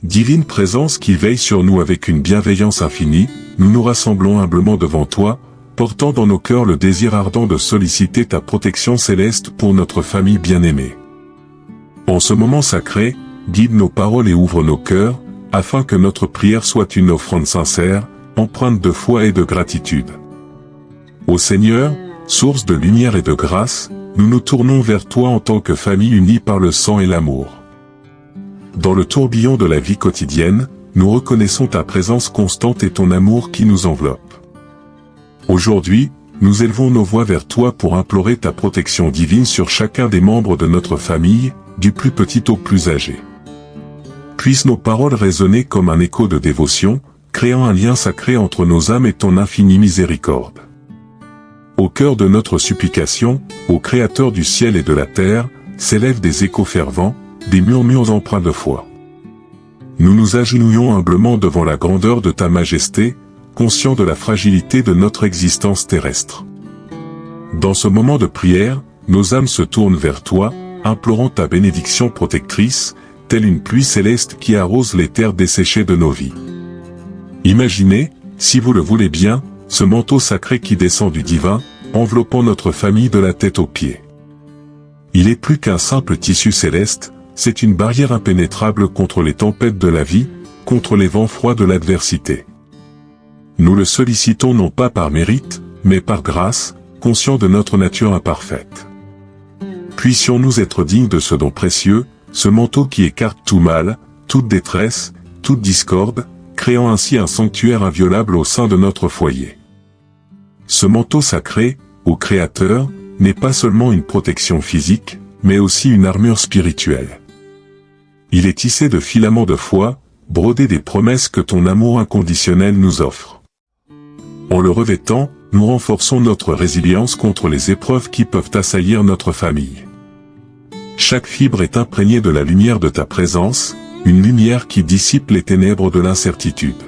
Divine présence qui veille sur nous avec une bienveillance infinie, nous nous rassemblons humblement devant toi, portant dans nos cœurs le désir ardent de solliciter ta protection céleste pour notre famille bien-aimée. En ce moment sacré, guide nos paroles et ouvre nos cœurs, afin que notre prière soit une offrande sincère, empreinte de foi et de gratitude. Ô Seigneur, source de lumière et de grâce, nous nous tournons vers toi en tant que famille unie par le sang et l'amour. Dans le tourbillon de la vie quotidienne, nous reconnaissons ta présence constante et ton amour qui nous enveloppe. Aujourd'hui, nous élevons nos voix vers toi pour implorer ta protection divine sur chacun des membres de notre famille, du plus petit au plus âgé. Puissent nos paroles résonner comme un écho de dévotion, créant un lien sacré entre nos âmes et ton infinie miséricorde. Au cœur de notre supplication, ô Créateur du ciel et de la terre, s'élèvent des échos fervents, des murmures empreints de foi. Nous nous agenouillons humblement devant la grandeur de ta majesté, conscients de la fragilité de notre existence terrestre. Dans ce moment de prière, nos âmes se tournent vers toi, implorant ta bénédiction protectrice, telle une pluie céleste qui arrose les terres desséchées de nos vies. Imaginez, si vous le voulez bien, ce manteau sacré qui descend du divin, enveloppant notre famille de la tête aux pieds. Il est plus qu'un simple tissu céleste, c'est une barrière impénétrable contre les tempêtes de la vie, contre les vents froids de l'adversité. Nous le sollicitons non pas par mérite, mais par grâce, conscients de notre nature imparfaite. Puissions-nous être dignes de ce don précieux, ce manteau qui écarte tout mal, toute détresse, toute discorde, créant ainsi un sanctuaire inviolable au sein de notre foyer. Ce manteau sacré, ô Créateur, n'est pas seulement une protection physique, mais aussi une armure spirituelle. Il est tissé de filaments de foi, brodé des promesses que ton amour inconditionnel nous offre. En le revêtant, nous renforçons notre résilience contre les épreuves qui peuvent assaillir notre famille. Chaque fibre est imprégnée de la lumière de ta présence, une lumière qui dissipe les ténèbres de l'incertitude.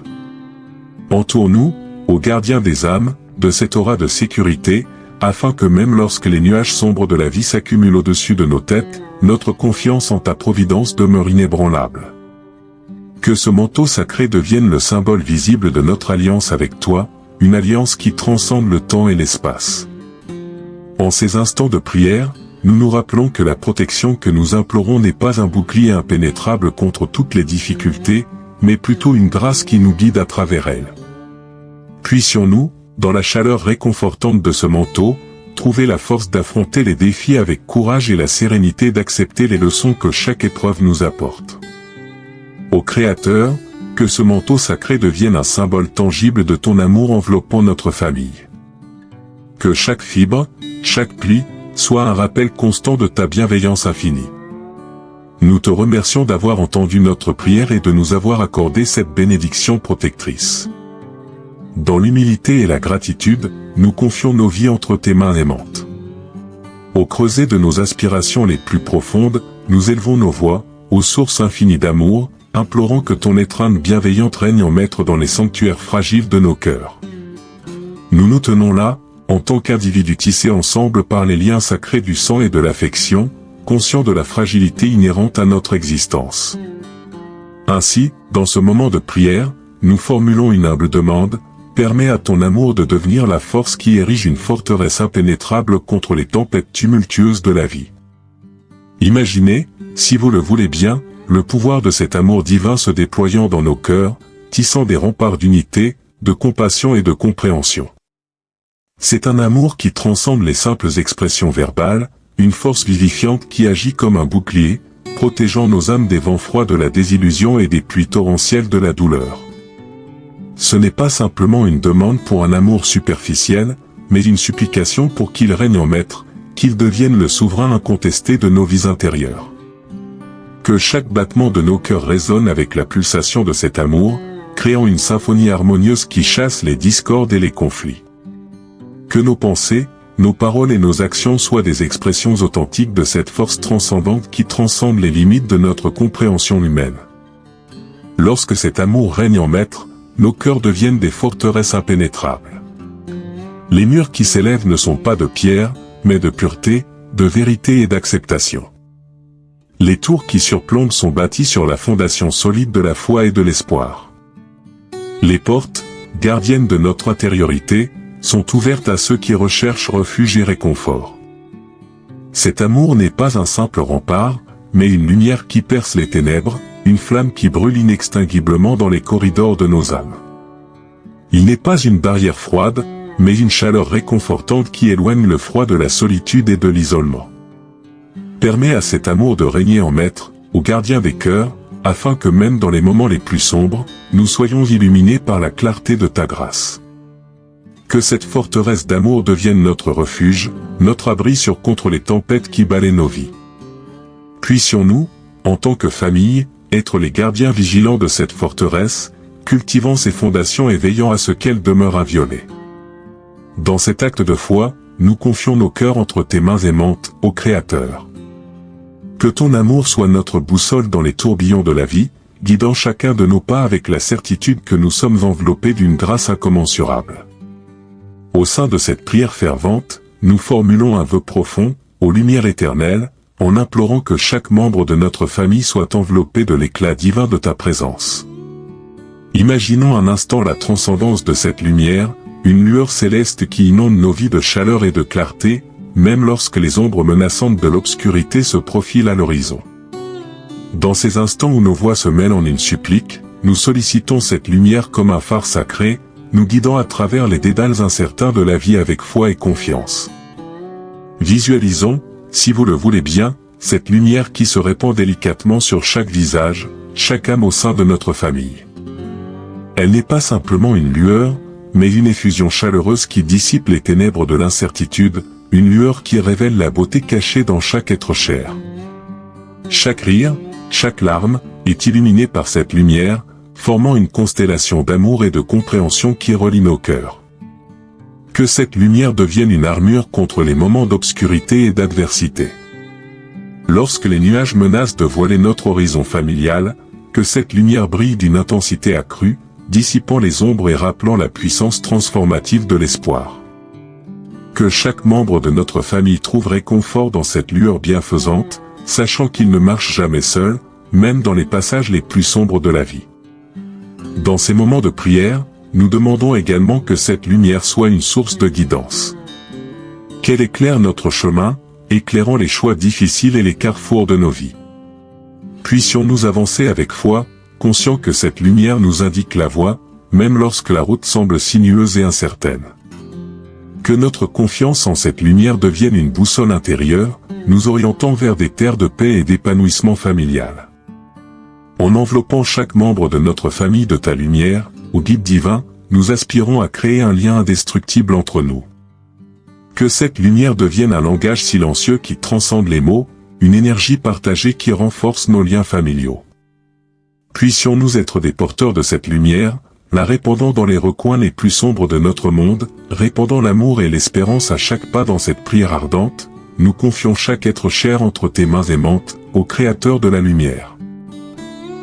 Entoure-nous, ô gardien des âmes, de cette aura de sécurité, afin que même lorsque les nuages sombres de la vie s'accumulent au-dessus de nos têtes, notre confiance en ta providence demeure inébranlable. Que ce manteau sacré devienne le symbole visible de notre alliance avec toi, une alliance qui transcende le temps et l'espace. En ces instants de prière, nous nous rappelons que la protection que nous implorons n'est pas un bouclier impénétrable contre toutes les difficultés, mais plutôt une grâce qui nous guide à travers elles. Puissions-nous, dans la chaleur réconfortante de ce manteau, trouver la force d'affronter les défis avec courage et la sérénité d'accepter les leçons que chaque épreuve nous apporte. Ô Créateur, que ce manteau sacré devienne un symbole tangible de ton amour enveloppant notre famille. Que chaque fibre, chaque pli, soit un rappel constant de ta bienveillance infinie. Nous te remercions d'avoir entendu notre prière et de nous avoir accordé cette bénédiction protectrice. Dans l'humilité et la gratitude, nous confions nos vies entre tes mains aimantes. Au creuset de nos aspirations les plus profondes, nous élevons nos voix, aux sources infinies d'amour, implorant que ton étreinte bienveillante règne en maître dans les sanctuaires fragiles de nos cœurs. Nous nous tenons là, en tant qu'individus tissés ensemble par les liens sacrés du sang et de l'affection, conscients de la fragilité inhérente à notre existence. Ainsi, dans ce moment de prière, nous formulons une humble demande: permets à ton amour de devenir la force qui érige une forteresse impénétrable contre les tempêtes tumultueuses de la vie. Imaginez, si vous le voulez bien, le pouvoir de cet amour divin se déployant dans nos cœurs, tissant des remparts d'unité, de compassion et de compréhension. C'est un amour qui transcende les simples expressions verbales, une force vivifiante qui agit comme un bouclier, protégeant nos âmes des vents froids de la désillusion et des pluies torrentielles de la douleur. Ce n'est pas simplement une demande pour un amour superficiel, mais une supplication pour qu'il règne en maître, qu'il devienne le souverain incontesté de nos vies intérieures. Que chaque battement de nos cœurs résonne avec la pulsation de cet amour, créant une symphonie harmonieuse qui chasse les discordes et les conflits. Que nos pensées, nos paroles et nos actions soient des expressions authentiques de cette force transcendante qui transcende les limites de notre compréhension humaine. Lorsque cet amour règne en maître, nos cœurs deviennent des forteresses impénétrables. Les murs qui s'élèvent ne sont pas de pierre, mais de pureté, de vérité et d'acceptation. Les tours qui surplombent sont bâties sur la fondation solide de la foi et de l'espoir. Les portes, gardiennes de notre intériorité, sont ouvertes à ceux qui recherchent refuge et réconfort. Cet amour n'est pas un simple rempart, mais une lumière qui perce les ténèbres, une flamme qui brûle inextinguiblement dans les corridors de nos âmes. Il n'est pas une barrière froide, mais une chaleur réconfortante qui éloigne le froid de la solitude et de l'isolement. Permets à cet amour de régner en maître, au gardien des cœurs, afin que même dans les moments les plus sombres, nous soyons illuminés par la clarté de ta grâce. Que cette forteresse d'amour devienne notre refuge, notre abri contre les tempêtes qui balaient nos vies. Puissions-nous, en tant que famille, être les gardiens vigilants de cette forteresse, cultivant ses fondations et veillant à ce qu'elle demeure inviolée. Dans cet acte de foi, nous confions nos cœurs entre tes mains aimantes, ô Créateur. Que ton amour soit notre boussole dans les tourbillons de la vie, guidant chacun de nos pas avec la certitude que nous sommes enveloppés d'une grâce incommensurable. Au sein de cette prière fervente, nous formulons un vœu profond, aux lumières éternelles, en implorant que chaque membre de notre famille soit enveloppé de l'éclat divin de ta présence. Imaginons un instant la transcendance de cette lumière, une lueur céleste qui inonde nos vies de chaleur et de clarté, même lorsque les ombres menaçantes de l'obscurité se profilent à l'horizon. Dans ces instants où nos voix se mêlent en une supplique, nous sollicitons cette lumière comme un phare sacré, nous guidant à travers les dédales incertains de la vie avec foi et confiance. Visualisons, si vous le voulez bien, cette lumière qui se répand délicatement sur chaque visage, chaque âme au sein de notre famille. Elle n'est pas simplement une lueur, mais une effusion chaleureuse qui dissipe les ténèbres de l'incertitude, une lueur qui révèle la beauté cachée dans chaque être cher. Chaque rire, chaque larme, est illuminée par cette lumière, formant une constellation d'amour et de compréhension qui relie nos cœurs. Que cette lumière devienne une armure contre les moments d'obscurité et d'adversité. Lorsque les nuages menacent de voiler notre horizon familial, que cette lumière brille d'une intensité accrue, dissipant les ombres et rappelant la puissance transformative de l'espoir. Que chaque membre de notre famille trouve réconfort dans cette lueur bienfaisante, sachant qu'il ne marche jamais seul, même dans les passages les plus sombres de la vie. Dans ces moments de prière, nous demandons également que cette lumière soit une source de guidance. Qu'elle éclaire notre chemin, éclairant les choix difficiles et les carrefours de nos vies. Puissions-nous avancer avec foi, conscients que cette lumière nous indique la voie, même lorsque la route semble sinueuse et incertaine. Que notre confiance en cette lumière devienne une boussole intérieure, nous orientant vers des terres de paix et d'épanouissement familial. En enveloppant chaque membre de notre famille de ta lumière, ô guide divin, nous aspirons à créer un lien indestructible entre nous. Que cette lumière devienne un langage silencieux qui transcende les mots, une énergie partagée qui renforce nos liens familiaux. Puissions-nous être des porteurs de cette lumière, la répandant dans les recoins les plus sombres de notre monde, répandant l'amour et l'espérance à chaque pas dans cette prière ardente, nous confions chaque être cher entre tes mains aimantes, ô Créateur de la lumière.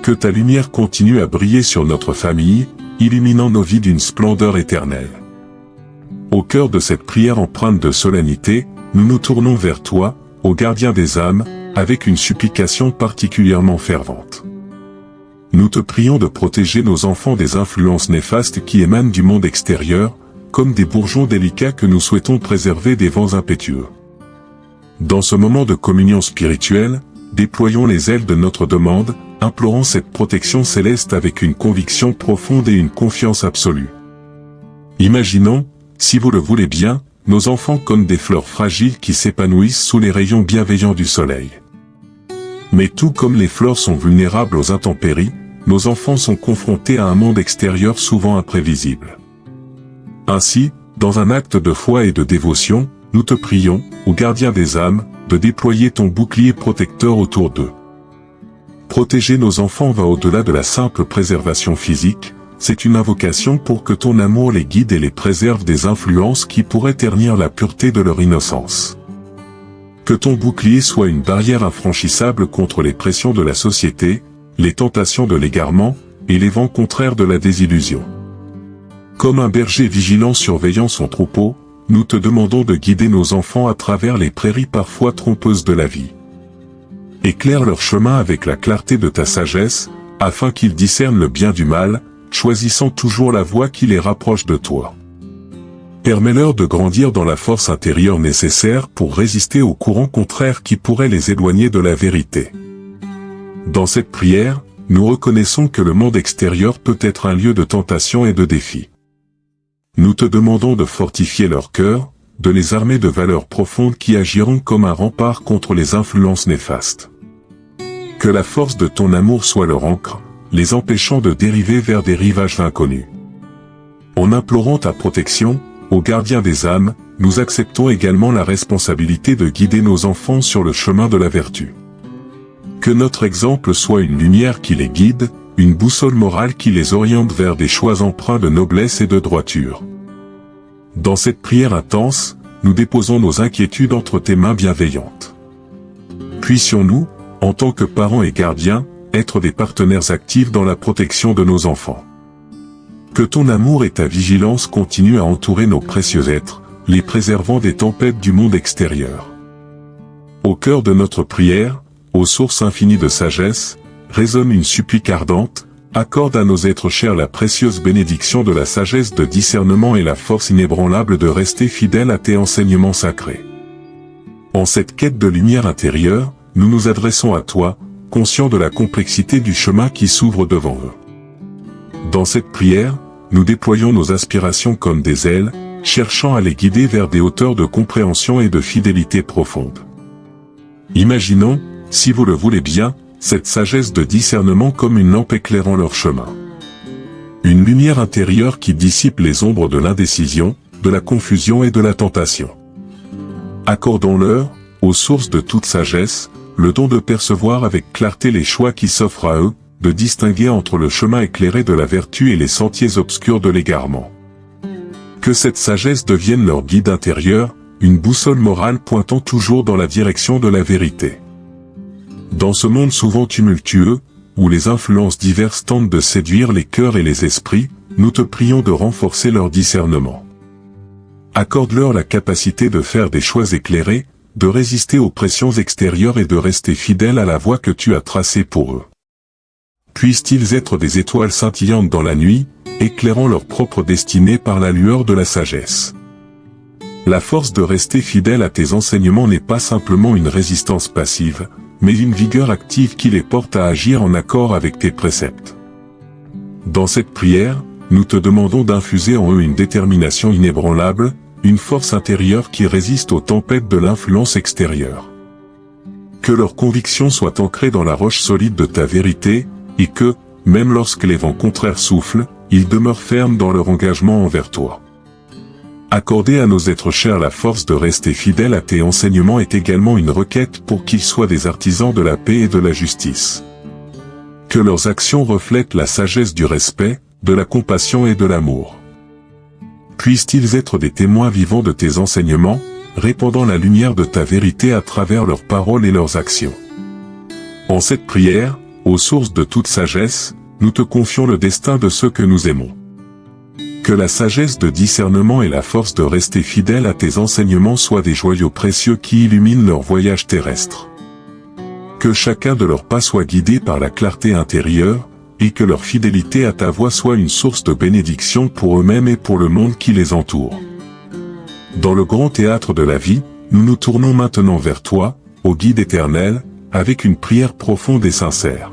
Que ta lumière continue à briller sur notre famille, illuminant nos vies d'une splendeur éternelle. Au cœur de cette prière empreinte de solennité, nous nous tournons vers toi, ô gardien des âmes, avec une supplication particulièrement fervente. Nous te prions de protéger nos enfants des influences néfastes qui émanent du monde extérieur, comme des bourgeons délicats que nous souhaitons préserver des vents impétueux. Dans ce moment de communion spirituelle, déployons les ailes de notre demande, implorant cette protection céleste avec une conviction profonde et une confiance absolue. Imaginons, si vous le voulez bien, nos enfants comme des fleurs fragiles qui s'épanouissent sous les rayons bienveillants du soleil. Mais tout comme les fleurs sont vulnérables aux intempéries, nos enfants sont confrontés à un monde extérieur souvent imprévisible. Ainsi, dans un acte de foi et de dévotion, nous te prions, ô gardien des âmes, de déployer ton bouclier protecteur autour d'eux. Protéger nos enfants va au-delà de la simple préservation physique, c'est une invocation pour que ton amour les guide et les préserve des influences qui pourraient ternir la pureté de leur innocence. Que ton bouclier soit une barrière infranchissable contre les pressions de la société, les tentations de l'égarement, et les vents contraires de la désillusion. Comme un berger vigilant surveillant son troupeau, nous te demandons de guider nos enfants à travers les prairies parfois trompeuses de la vie. Éclaire leur chemin avec la clarté de ta sagesse, afin qu'ils discernent le bien du mal, choisissant toujours la voie qui les rapproche de toi. Permets-leur de grandir dans la force intérieure nécessaire pour résister aux courants contraires qui pourraient les éloigner de la vérité. Dans cette prière, nous reconnaissons que le monde extérieur peut être un lieu de tentation et de défi. Nous te demandons de fortifier leur cœur, de les armer de valeurs profondes qui agiront comme un rempart contre les influences néfastes. Que la force de ton amour soit leur encre, les empêchant de dériver vers des rivages inconnus. En implorant ta protection, ô gardien des âmes, nous acceptons également la responsabilité de guider nos enfants sur le chemin de la vertu. Que notre exemple soit une lumière qui les guide, une boussole morale qui les oriente vers des choix empreints de noblesse et de droiture. Dans cette prière intense, nous déposons nos inquiétudes entre tes mains bienveillantes. Puissions-nous, en tant que parents et gardiens, être des partenaires actifs dans la protection de nos enfants. Que ton amour et ta vigilance continuent à entourer nos précieux êtres, les préservant des tempêtes du monde extérieur. Au cœur de notre prière, aux sources infinies de sagesse, résonne une supplique ardente, accorde à nos êtres chers la précieuse bénédiction de la sagesse de discernement et la force inébranlable de rester fidèles à tes enseignements sacrés. En cette quête de lumière intérieure, nous nous adressons à toi, conscients de la complexité du chemin qui s'ouvre devant eux. Dans cette prière, nous déployons nos aspirations comme des ailes, cherchant à les guider vers des hauteurs de compréhension et de fidélité profonde. Imaginons, si vous le voulez bien, cette sagesse de discernement comme une lampe éclairant leur chemin. Une lumière intérieure qui dissipe les ombres de l'indécision, de la confusion et de la tentation. Accordons-leur, aux sources de toute sagesse, le don de percevoir avec clarté les choix qui s'offrent à eux, de distinguer entre le chemin éclairé de la vertu et les sentiers obscurs de l'égarement. Que cette sagesse devienne leur guide intérieur, une boussole morale pointant toujours dans la direction de la vérité. Dans ce monde souvent tumultueux, où les influences diverses tentent de séduire les cœurs et les esprits, nous te prions de renforcer leur discernement. Accorde-leur la capacité de faire des choix éclairés, de résister aux pressions extérieures et de rester fidèles à la voie que tu as tracée pour eux. Puissent-ils être des étoiles scintillantes dans la nuit, éclairant leur propre destinée par la lueur de la sagesse. La force de rester fidèle à tes enseignements n'est pas simplement une résistance passive, mais une vigueur active qui les porte à agir en accord avec tes préceptes. Dans cette prière, nous te demandons d'infuser en eux une détermination inébranlable, une force intérieure qui résiste aux tempêtes de l'influence extérieure. Que leurs convictions soient ancrées dans la roche solide de ta vérité, et que, même lorsque les vents contraires soufflent, ils demeurent fermes dans leur engagement envers toi. Accorder à nos êtres chers la force de rester fidèles à tes enseignements est également une requête pour qu'ils soient des artisans de la paix et de la justice. Que leurs actions reflètent la sagesse du respect, de la compassion et de l'amour. Puissent-ils être des témoins vivants de tes enseignements, répandant la lumière de ta vérité à travers leurs paroles et leurs actions. En cette prière, aux sources de toute sagesse, nous te confions le destin de ceux que nous aimons. Que la sagesse de discernement et la force de rester fidèle à tes enseignements soient des joyaux précieux qui illuminent leur voyage terrestre. Que chacun de leurs pas soit guidé par la clarté intérieure, et que leur fidélité à ta voix soit une source de bénédiction pour eux-mêmes et pour le monde qui les entoure. Dans le grand théâtre de la vie, nous nous tournons maintenant vers toi, ô guide éternel, avec une prière profonde et sincère.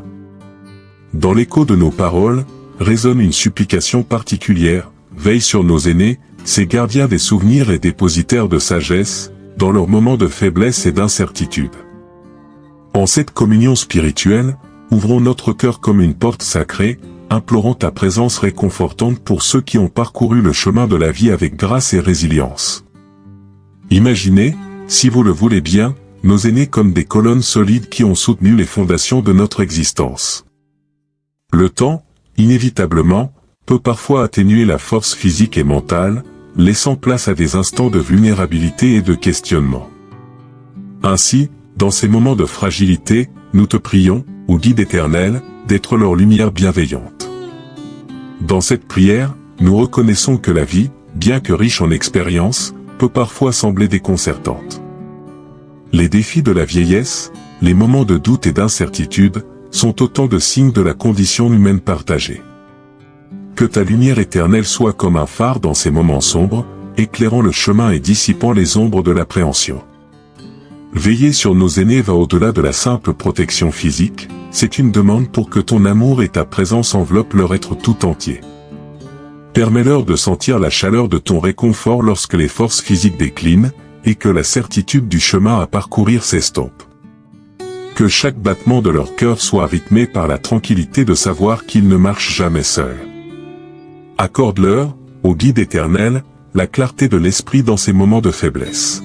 Dans l'écho de nos paroles, résonne une supplication particulière. Veille sur nos aînés, ces gardiens des souvenirs et dépositaires de sagesse, dans leurs moments de faiblesse et d'incertitude. En cette communion spirituelle, ouvrons notre cœur comme une porte sacrée, implorant ta présence réconfortante pour ceux qui ont parcouru le chemin de la vie avec grâce et résilience. Imaginez, si vous le voulez bien, nos aînés comme des colonnes solides qui ont soutenu les fondations de notre existence. Le temps, inévitablement, peut parfois atténuer la force physique et mentale, laissant place à des instants de vulnérabilité et de questionnement. Ainsi, dans ces moments de fragilité, nous te prions, ô guide éternel, d'être leur lumière bienveillante. Dans cette prière, nous reconnaissons que la vie, bien que riche en expériences, peut parfois sembler déconcertante. Les défis de la vieillesse, les moments de doute et d'incertitude, sont autant de signes de la condition humaine partagée. Que ta lumière éternelle soit comme un phare dans ces moments sombres, éclairant le chemin et dissipant les ombres de l'appréhension. Veiller sur nos aînés va au-delà de la simple protection physique, c'est une demande pour que ton amour et ta présence enveloppent leur être tout entier. Permets-leur de sentir la chaleur de ton réconfort lorsque les forces physiques déclinent, et que la certitude du chemin à parcourir s'estompe. Que chaque battement de leur cœur soit rythmé par la tranquillité de savoir qu'ils ne marchent jamais seuls. Accorde-leur, au guide éternel, la clarté de l'esprit dans ces moments de faiblesse.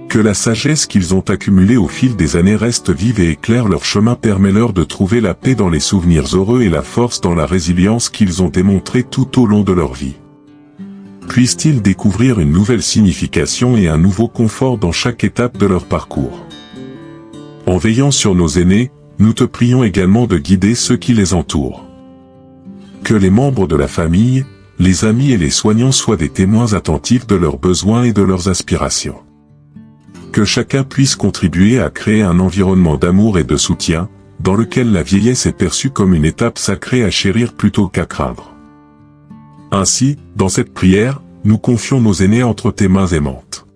Que la sagesse qu'ils ont accumulée au fil des années reste vive et éclaire leur chemin, permet-leur de trouver la paix dans les souvenirs heureux et la force dans la résilience qu'ils ont démontrée tout au long de leur vie. Puissent-ils découvrir une nouvelle signification et un nouveau confort dans chaque étape de leur parcours. En veillant sur nos aînés, nous te prions également de guider ceux qui les entourent. Que les membres de la famille, les amis et les soignants soient des témoins attentifs de leurs besoins et de leurs aspirations. Que chacun puisse contribuer à créer un environnement d'amour et de soutien, dans lequel la vieillesse est perçue comme une étape sacrée à chérir plutôt qu'à craindre. Ainsi, dans cette prière, nous confions nos aînés entre tes mains aimantes.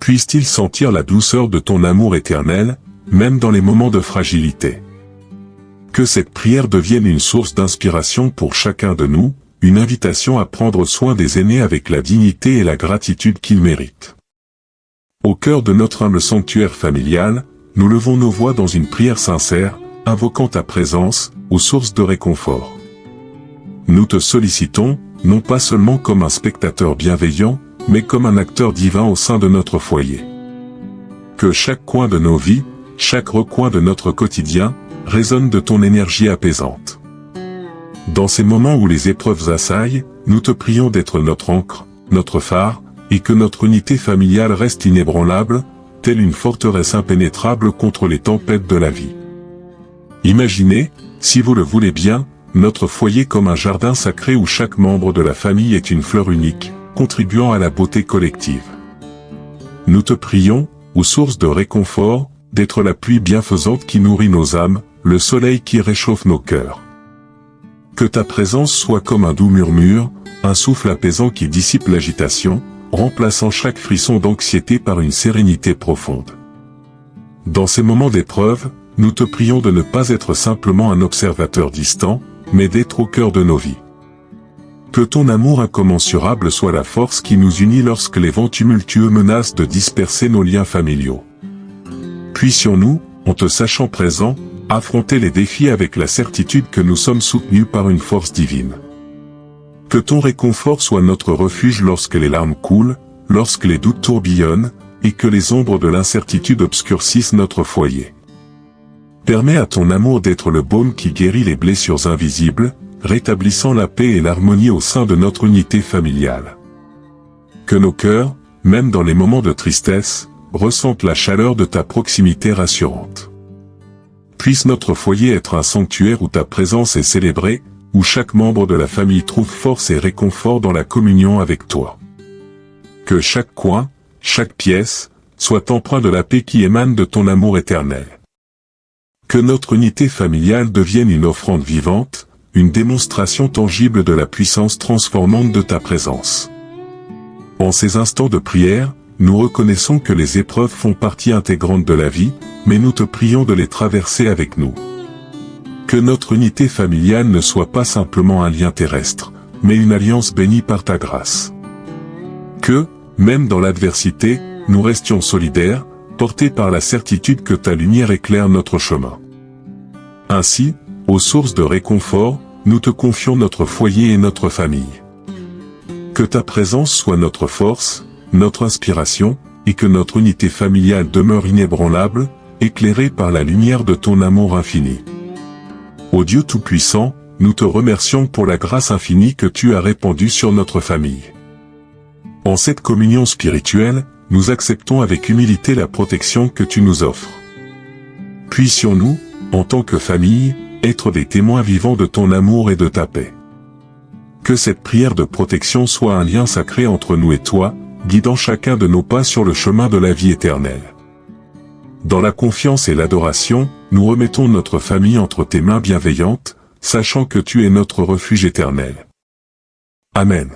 Puissent-ils sentir la douceur de ton amour éternel, même dans les moments de fragilité. Que cette prière devienne une source d'inspiration pour chacun de nous, une invitation à prendre soin des aînés avec la dignité et la gratitude qu'ils méritent. Au cœur de notre humble sanctuaire familial, nous levons nos voix dans une prière sincère, invoquant ta présence, aux sources de réconfort. Nous te sollicitons, non pas seulement comme un spectateur bienveillant, mais comme un acteur divin au sein de notre foyer. Que chaque coin de nos vies, chaque recoin de notre quotidien, résonne de ton énergie apaisante. Dans ces moments où les épreuves assaillent, nous te prions d'être notre ancre, notre phare, et que notre unité familiale reste inébranlable, telle une forteresse impénétrable contre les tempêtes de la vie. Imaginez, si vous le voulez bien, notre foyer comme un jardin sacré où chaque membre de la famille est une fleur unique, contribuant à la beauté collective. Nous te prions, aux sources de réconfort, d'être la pluie bienfaisante qui nourrit nos âmes, le soleil qui réchauffe nos cœurs. Que ta présence soit comme un doux murmure, un souffle apaisant qui dissipe l'agitation, remplaçant chaque frisson d'anxiété par une sérénité profonde. Dans ces moments d'épreuve, nous te prions de ne pas être simplement un observateur distant, mais d'être au cœur de nos vies. Que ton amour incommensurable soit la force qui nous unit lorsque les vents tumultueux menacent de disperser nos liens familiaux. Puissions-nous, en te sachant présent, affronter les défis avec la certitude que nous sommes soutenus par une force divine. Que ton réconfort soit notre refuge lorsque les larmes coulent, lorsque les doutes tourbillonnent, et que les ombres de l'incertitude obscurcissent notre foyer. Permets à ton amour d'être le baume qui guérit les blessures invisibles, rétablissant la paix et l'harmonie au sein de notre unité familiale. Que nos cœurs, même dans les moments de tristesse, ressentent la chaleur de ta proximité rassurante. Puisse notre foyer être un sanctuaire où ta présence est célébrée, où chaque membre de la famille trouve force et réconfort dans la communion avec toi. Que chaque coin, chaque pièce, soit empreint de la paix qui émane de ton amour éternel. Que notre unité familiale devienne une offrande vivante, une démonstration tangible de la puissance transformante de ta présence. En ces instants de prière, nous reconnaissons que les épreuves font partie intégrante de la vie, mais nous te prions de les traverser avec nous. Que notre unité familiale ne soit pas simplement un lien terrestre, mais une alliance bénie par ta grâce. Que, même dans l'adversité, nous restions solidaires, portés par la certitude que ta lumière éclaire notre chemin. Ainsi, aux sources de réconfort, nous te confions notre foyer et notre famille. Que ta présence soit notre force, notre inspiration, et que notre unité familiale demeure inébranlable, éclairée par la lumière de ton amour infini. Ô Dieu Tout-Puissant, nous te remercions pour la grâce infinie que tu as répandue sur notre famille. En cette communion spirituelle, nous acceptons avec humilité la protection que tu nous offres. Puissions-nous, en tant que famille, être des témoins vivants de ton amour et de ta paix. Que cette prière de protection soit un lien sacré entre nous et toi, guidant chacun de nos pas sur le chemin de la vie éternelle. Dans la confiance et l'adoration, nous remettons notre famille entre tes mains bienveillantes, sachant que tu es notre refuge éternel. Amen.